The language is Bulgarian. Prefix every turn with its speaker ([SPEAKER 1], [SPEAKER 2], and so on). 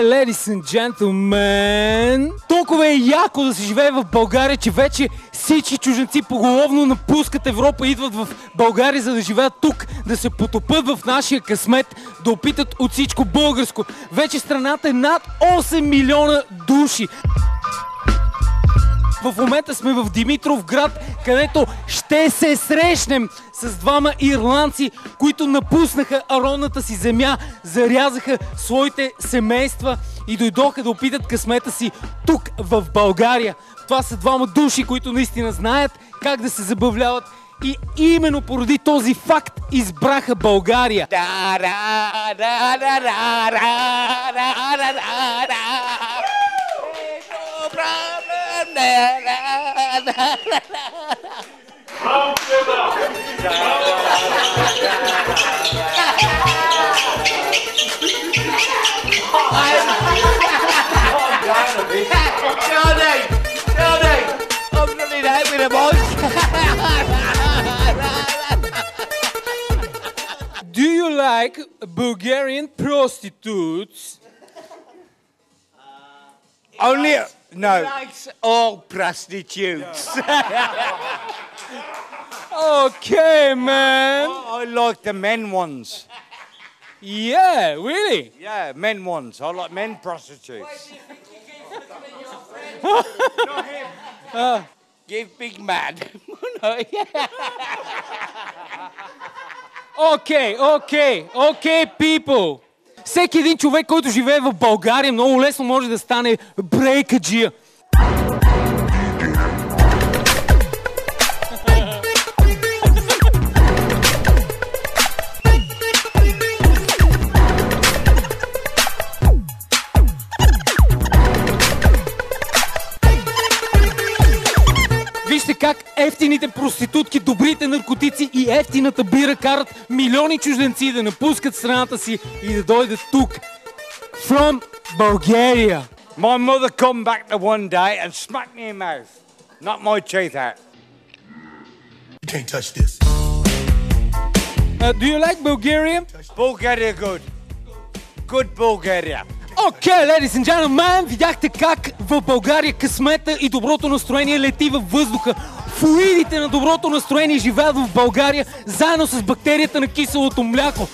[SPEAKER 1] ladies and gentlemen! Толкова е яко да се живее в България, че вече всички чужденци поголовно напускат Европа и идват в България, за да живеят тук, да се потопят в нашия късмет, да опитат от всичко българско. Вече страната е над 8 милиона души. В момента сме в Димитровград, където ще се срещнем с двама ирландци, които напуснаха родната си земя, зарязаха своите семейства и дойдоха да опитат късмета си тук в България. Това са двама души, които наистина знаят как да се забавляват и именно поради този факт избраха България. Do you like Bulgarian prostitutes?
[SPEAKER 2] Only no. He likes all prostitutes.
[SPEAKER 1] Okay, man.
[SPEAKER 2] I like the men ones.
[SPEAKER 1] Yeah, really?
[SPEAKER 2] Yeah, men ones. I like men prostitutes. Not him. Give big man.
[SPEAKER 1] Okay, people. Всеки един човек, който живее в България, много лесно може да стане брейкаджия. Вижте как ефтините проститутки, добрите наркотици и ефтината бира карат милиони чужденци да напускат страната си и да дойдат тук. From Bulgaria.
[SPEAKER 2] My mother come back to one day and smacked me in the mouth. Knocked my teeth out.
[SPEAKER 3] You can't touch this.
[SPEAKER 1] Do you like Bulgaria?
[SPEAKER 2] Bulgaria good. Good Bulgaria.
[SPEAKER 1] Okay, ladies and gentlemen, видяхте как в България късмета и доброто настроение лети във въздуха. Флуидите на доброто настроение живеят в България заедно с бактерията на киселото мляко.